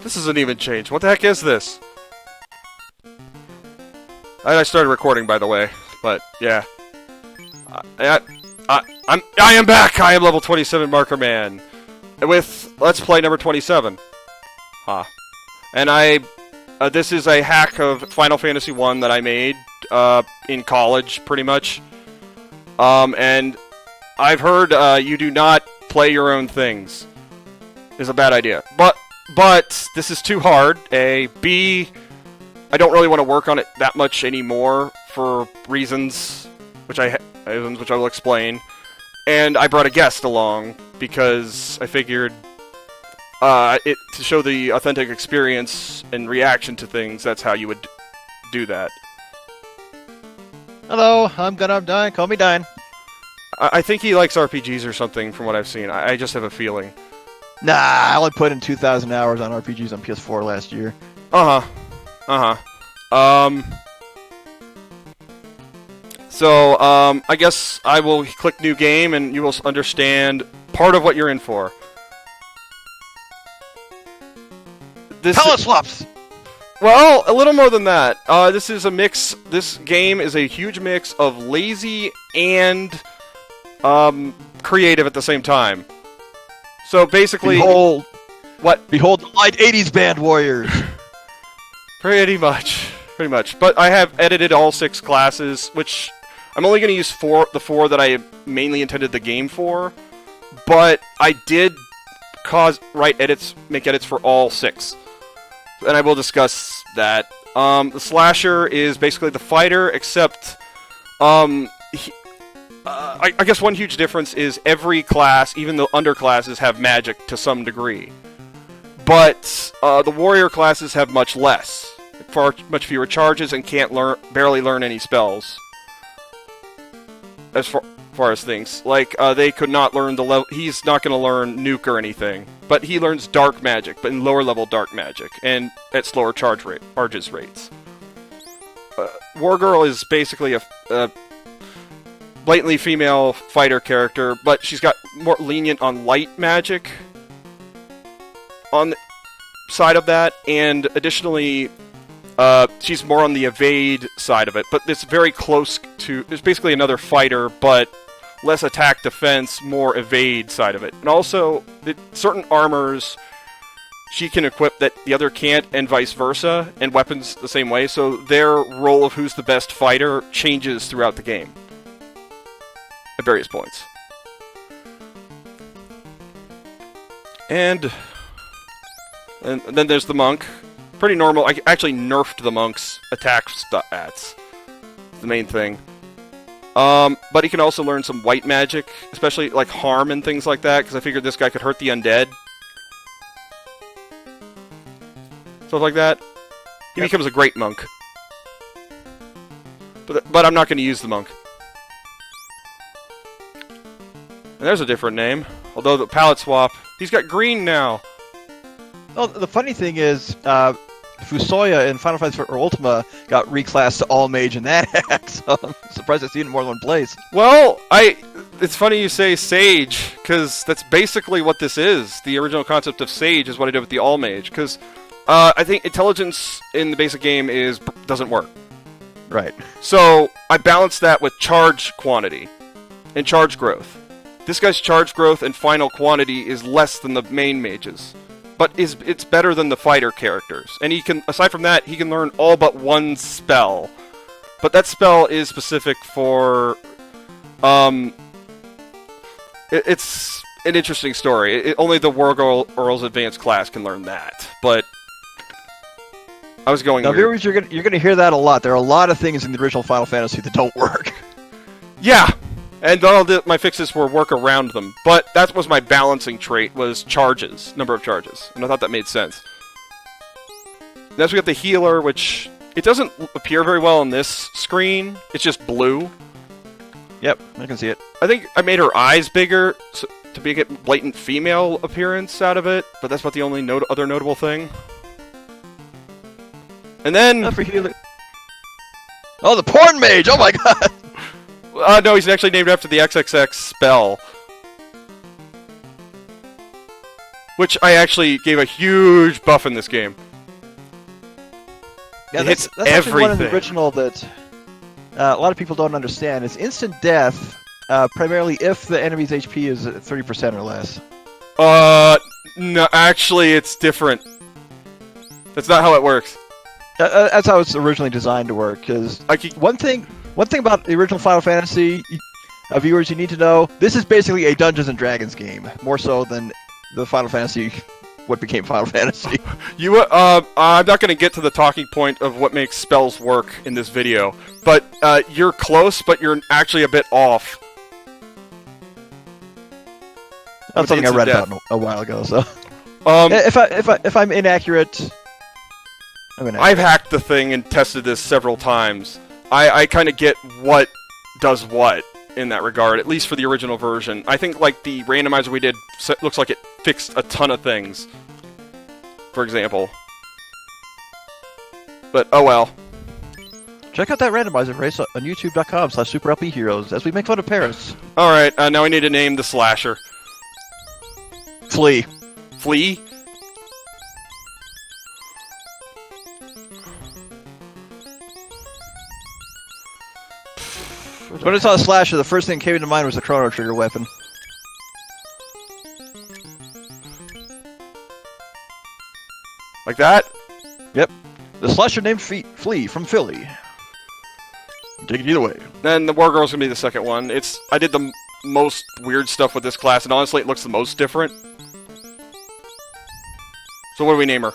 This isn't even changed. What the heck is this? I started recording, by the way, but yeah. I am back! I am level 27 Marker Man with Let's Play number 27. And this is a hack of Final Fantasy I that I made in college, pretty much. And I've heard you do not play your own things. Is a bad idea. But this is too hard. A. B. I don't really want to work on it that much anymore for reasons which I will explain. And I brought a guest along because I figured to show the authentic experience and reaction to things, that's how you would do that. Hello, I'm GunarmDyne. Call me Dyne. I think he likes RPGs or something from what I've seen. I just have a feeling. Nah, I only put in 2,000 hours on RPGs on PS4 last year. So, I guess I will click New Game, and you will understand part of what you're in for. Palette swaps! Well, a little more than that. This is a mix. This game is a huge mix of lazy and creative at the same time. So basically, behold the light 80s band warriors. Pretty much. But I have edited all 6 classes, which I'm only going to use the 4 that I mainly intended the game for. But I did make edits for all 6. And I will discuss that. The slasher is basically the fighter, except I guess one huge difference is every class, even the underclasses, have magic to some degree. But the warrior classes have much less. Much fewer charges and can't barely learn any spells. As far as things. Like, they could not learn the level... He's not going to learn nuke or anything. But he learns dark magic, but in lower level dark magic. And at slower charges rates. Wargirl is basically a blatantly female fighter character, but she's got more lenient on light magic on the side of that, and additionally, she's more on the evade side of it, but it's very close to... It's basically another fighter, but less attack defense, more evade side of it. And also, certain armors she can equip that the other can't, and vice versa, and weapons the same way, so their role of who's the best fighter changes throughout the game. At various points. And then there's the monk. Pretty normal. I actually nerfed the monk's attack stats. The main thing. But he can also learn some white magic, especially like harm and things like that, because I figured this guy could hurt the undead. Stuff like that. He becomes a great monk. But I'm not going to use the monk. And there's a different name. Although the palette swap, he's got green now. Well, the funny thing is, Fusoya in Final Fantasy or Ultima got reclassed to all mage in that hack, so I'm surprised I've seen it in more than one place. Well, it's funny you say sage, because that's basically what this is. The original concept of sage is what I did with the all mage, because I think intelligence in the basic game doesn't work. Right. So I balanced that with charge quantity and charge growth. This guy's charge growth and final quantity is less than the main mage's, but it's better than the fighter characters. And he can, aside from that, he can learn all but one spell. But that spell is specific for, it's an interesting story. Only the Wargirl's advanced class can learn that. But I was going. Now, viewers, you're gonna hear that a lot. There are a lot of things in the original Final Fantasy that don't work. Yeah. And all my fixes were work around them. But that was my balancing trait, was charges. Number of charges. And I thought that made sense. Next we got the healer, which... It doesn't appear very well on this screen. It's just blue. Yep, I can see it. I think I made her eyes bigger to get blatant female appearance out of it. But that's about the only other notable thing. And then... Not for healer. Oh, the porn mage! Oh my god! No, he's actually named after the XXX spell. which I actually gave a huge buff in this game. Yeah, It that's hits actually one of the everything. original that a lot of people don't understand. It's instant death, primarily if the enemy's HP is at 30% or less. No, actually, it's different. That's not how it works. That's how it's originally designed to work. Because one thing about the original Final Fantasy, viewers, you need to know: this is basically a Dungeons and Dragons game, more so than the Final Fantasy, what became Final Fantasy. I'm not going to get to the talking point of what makes spells work in this video, but you're close, but you're actually a bit off. That's something I read about a while ago. So, Um, if I'm inaccurate, I'm inaccurate. I've hacked the thing and tested this several times. I kind of get what does what in that regard, at least for the original version. I think like the randomizer we did looks like it fixed a ton of things, for example. But oh well. Check out that randomizer race on youtube.com/SuperLPHeroes as we make fun of Paris. Alright, now we need to name the slasher. Flea. Flea? When I saw Slasher, the first thing that came into mind was the Chrono Trigger weapon. Like that? Yep. The Slasher named Flea from Philly. Take it either way. Then the War Girl's gonna be the second one. I did the most weird stuff with this class, and honestly, it looks the most different. So what do we name her?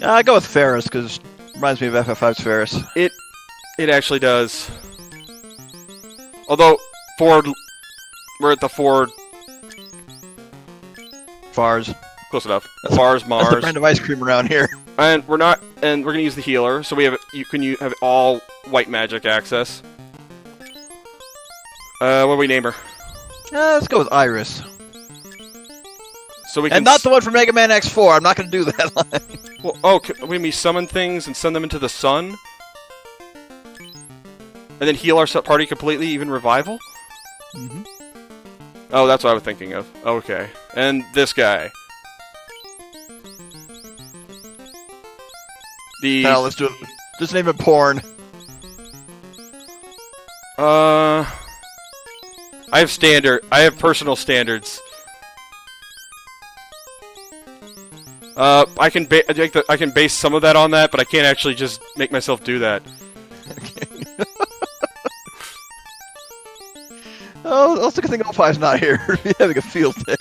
I go with Ferris, because it reminds me of FF5's Ferris. It actually does. Although, we're at the Ford... Fars. Close enough. Fars, That's the Mars. brand of ice cream around here. And we're gonna use the healer, so you can have all white magic access. What do we name her? Let's go with Iris. So we can And not the one from Mega Man X4, I'm not going to do that line. Well, when we summon things and send them into the sun? And then heal our party completely, even revival? Mm-hmm. Oh, that's what I was thinking of. Okay. And this guy. Hell, let's do it. Just name it Porn. I have personal standards. I can base some of that on that, but I can't actually just make myself do that. Oh, let's look at the Opie's not here. We're having a field day.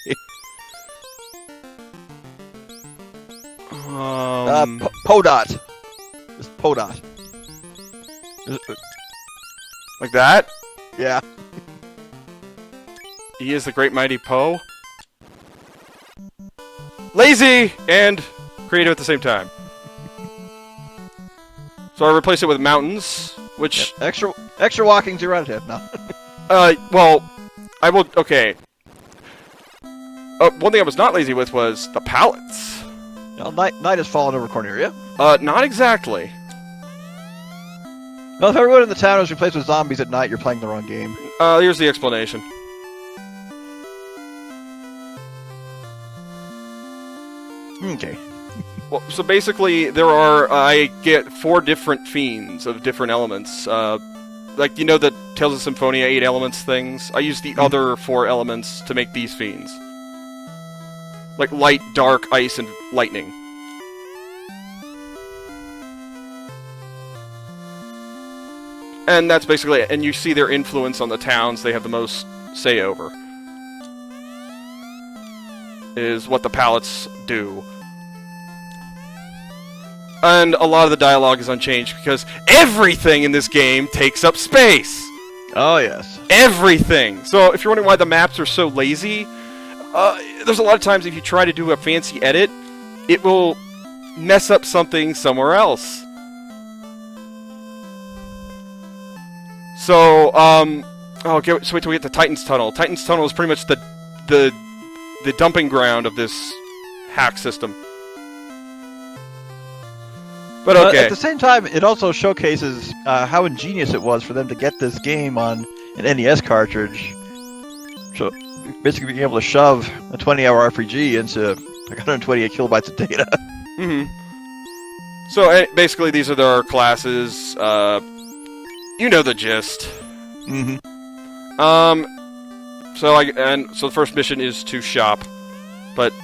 Podot. Just Podot. Like that? Yeah. He is the great mighty Poe. Lazy and creative at the same time. So I replace it with mountains, which... Yep. Extra walking, 0 out of 10. No. Well, I will... Okay. One thing I was not lazy with was the pallets. Well, night has fallen over Corneria. Not exactly. Well, if everyone in the town is replaced with zombies at night, you're playing the wrong game. Here's the explanation. Okay. Well, so basically, I get 4 different fiends of different elements. Like, you know the Tales of Symphonia 8 elements things? I use the other 4 elements to make these fiends. Like light, dark, ice, and lightning. And that's basically it. And you see their influence on the towns they have the most say over. Is what the pallets do. And a lot of the dialogue is unchanged because everything in this game takes up space! Oh, yes. Everything! So, if you're wondering why the maps are so lazy, there's a lot of times if you try to do a fancy edit, it will mess up something somewhere else. So, so wait till we get to Titan's Tunnel. Titan's Tunnel is pretty much the dumping ground of this hack system. But okay. At the same time, it also showcases how ingenious it was for them to get this game on an NES cartridge. So, basically being able to shove a 20-hour RPG into Like 128 kilobytes of data. Mm-hmm. So basically, these are their classes. You know the gist. Mm-hmm. So the first mission is to shop, but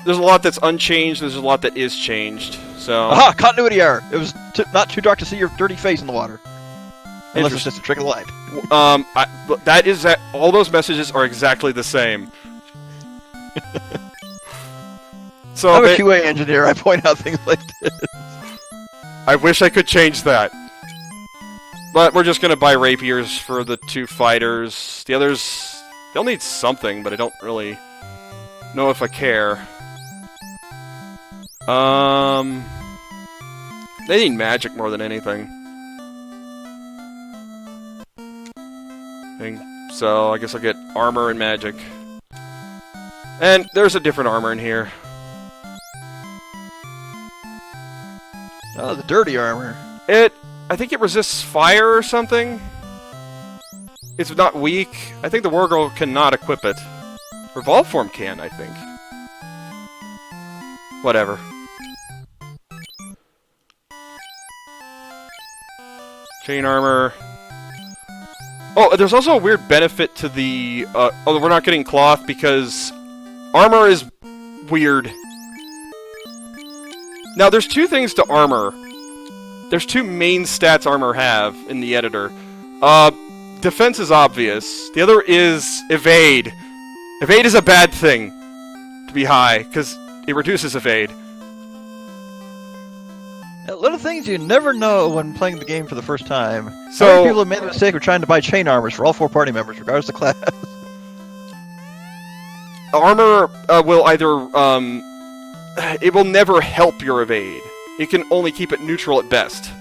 there's a lot that's unchanged. There's a lot that is changed. So. Aha! Continuity error. It was not too dark to see your dirty face in the water. Unless it's just a trick of the light. All those messages are exactly the same. So I'm a QA engineer. I point out things like this. I wish I could change that. But we're just gonna buy rapiers for the two fighters. The others, they'll need something, but I don't really know if I care. They need magic more than anything. So I guess I'll get armor and magic. And there's a different armor in here. Oh, the dirty armor. I think it resists fire or something. It's not weak. I think the War Girl cannot equip it. Revolve form can, I think. Whatever. Chain armor. Oh, there's also a weird benefit to the... we're not getting cloth because armor is weird. Now, there's two things to armor. There's two main stats armor have in the editor. Defense is obvious. The other is evade. Evade is a bad thing to be high, because it reduces evade. Little things you never know when playing the game for the first time. So, how many people have made the mistake of trying to buy chain armors for all 4 party members, regardless of class? Armor will either... it will never help your evade. It can only keep it neutral at best.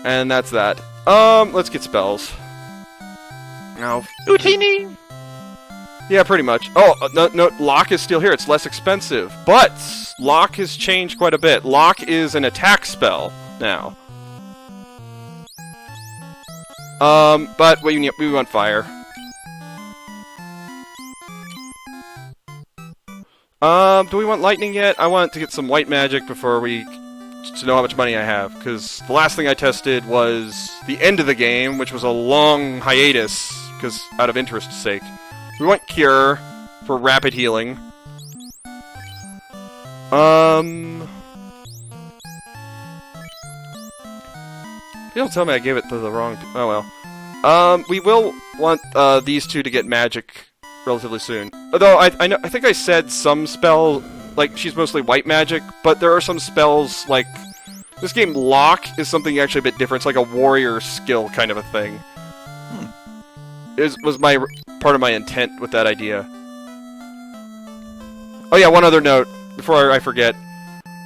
And that's that. Let's get spells. Now... Houdini! Yeah, pretty much. Oh, no, Lock is still here. It's less expensive. But Lock has changed quite a bit. Lock is an attack spell now. But we want fire. Do we want lightning yet? I want to get some white magic before to know how much money I have, because the last thing I tested was the end of the game, which was a long hiatus, because out of interest's sake. We want Cure for rapid healing. People tell me I gave it to the wrong... Oh well. We will want these two to get magic relatively soon. Although I think I said some spell, like she's mostly white magic, but there are some spells like this game. Lock is something actually a bit different. It's like a warrior skill kind of a thing. Was part of my intent with that idea. Oh yeah, one other note before I forget.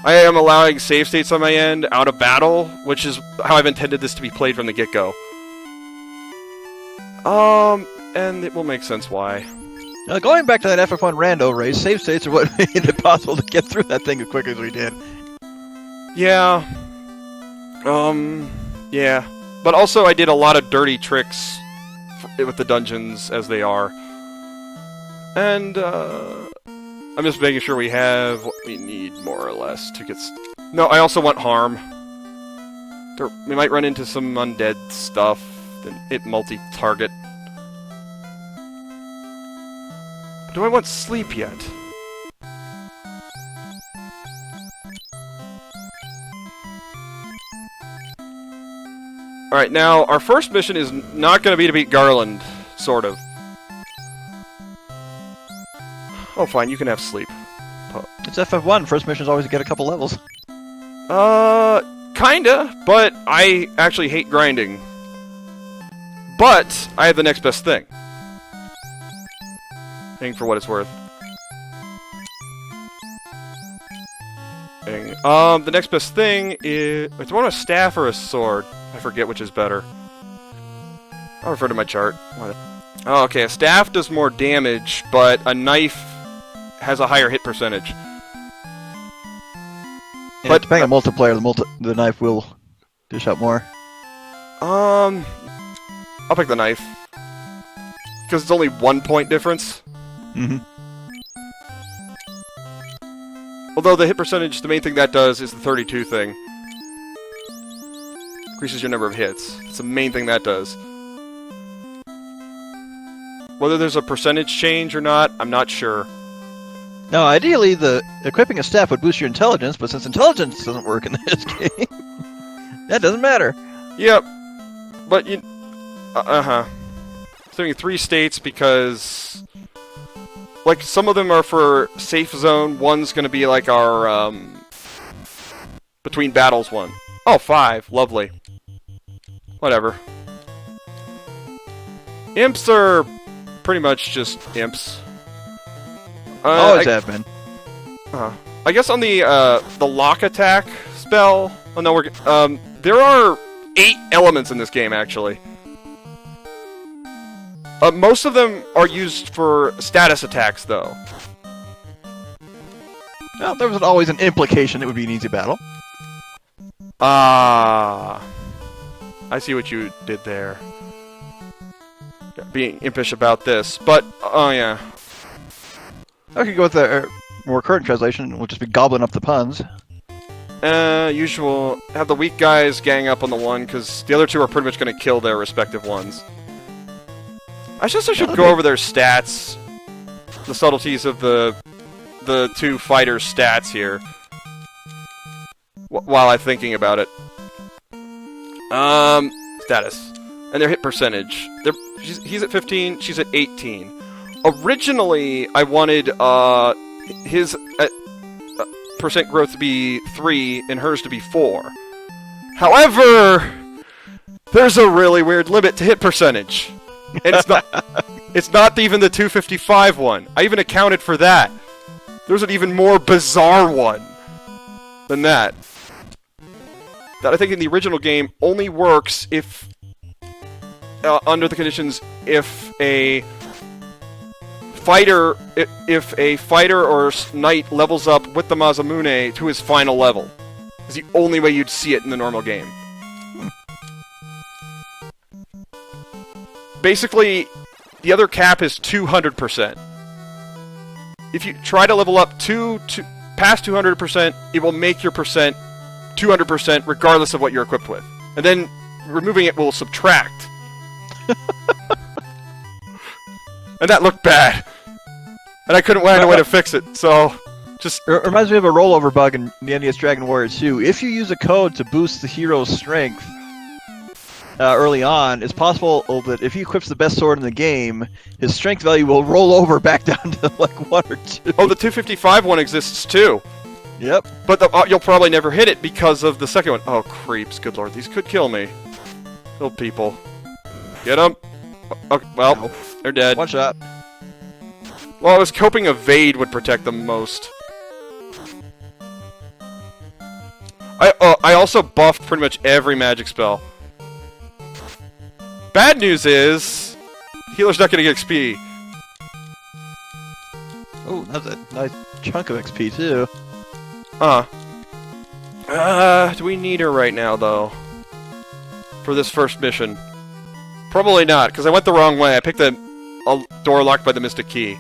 I am allowing save states on my end out of battle, which is how I've intended this to be played from the get-go. And it will make sense why. Now, going back to that FF1 rando race, save states are what made it possible to get through that thing as quick as we did. Yeah. Yeah. But also I did a lot of dirty tricks with the dungeons as they are. And, I'm just making sure we have what we need, more or less, to get... No, I also want harm. We might run into some undead stuff, then hit multi-target. Do I want sleep yet? Alright, now, our first mission is not going to be to beat Garland, sort of. Oh, fine, you can have sleep. It's FF1, first mission is always to get a couple levels. Kinda, but I actually hate grinding. But, I have the next best thing. For what it's worth. The next best thing is... Wait, do I want a staff or a sword? I forget which is better. I'll refer to my chart. Oh, okay, a staff does more damage, but a knife has a higher hit percentage. Yeah, but depending on multiplayer, the knife will dish out more. I'll pick the knife. Because it's only 1 point difference. Mm-hmm. Although the hit percentage, the main thing that does is the 32 thing. Increases your number of hits. It's the main thing that does. Whether there's a percentage change or not, I'm not sure. Now, ideally, the equipping a staff would boost your intelligence, but since intelligence doesn't work in this game, that doesn't matter. Yep. But you... Doing 3 states because... Like, some of them are for safe zone. One's gonna be like our, between battles one. Oh, 5. Lovely. Whatever. Imps are pretty much just imps. Always have been. I guess on the lock attack spell... Oh, no, there are 8 elements in this game, actually. Most of them are used for status attacks, though. Well, there was always an implication it would be an easy battle. Ah. I see what you did there. Being impish about this, but, oh yeah. I could go with the more current translation, which would just be gobbling up the puns. Usual. Have the weak guys gang up on the one, because the other two are pretty much going to kill their respective ones. I should go over their stats. The subtleties of the 2 fighters' stats here. While I'm thinking about it. Status. And their hit percentage. He's at 15, she's at 18. Originally, I wanted his percent growth to be 3 and hers to be 4. However, there's a really weird limit to hit percentage. And it's not even the 255 one. I even accounted for that. There's an even more bizarre one than that. That I think in the original game only works if under the conditions if a fighter or knight levels up with the Masamune to his final level. It's the only way you'd see it in the normal game. Basically, the other cap is 200%. If you try to level up past 200%, it will make your percent 200% regardless of what you're equipped with. And then removing it will subtract. And that looked bad. And I couldn't find a way to fix it, so just... It reminds me of a rollover bug in the NES Dragon Warrior 2. If you use a code to boost the hero's strength early on, it's possible that if he equips the best sword in the game, his strength value will roll over back down to like 1 or 2. Oh, the 255 one exists too. Yep. But you'll probably never hit it because of the second one. Oh, creeps. Good lord, these could kill me. Little people. Get them. Okay, well, no. They're dead. One shot. Well, I was hoping Evade would protect them most. I also buffed pretty much every magic spell. Bad news is, healer's not going to get XP. Oh, that's a nice chunk of XP too. Do we need her right now, though? For this first mission? Probably not, because I went the wrong way. I picked a door locked by the Mystic Key.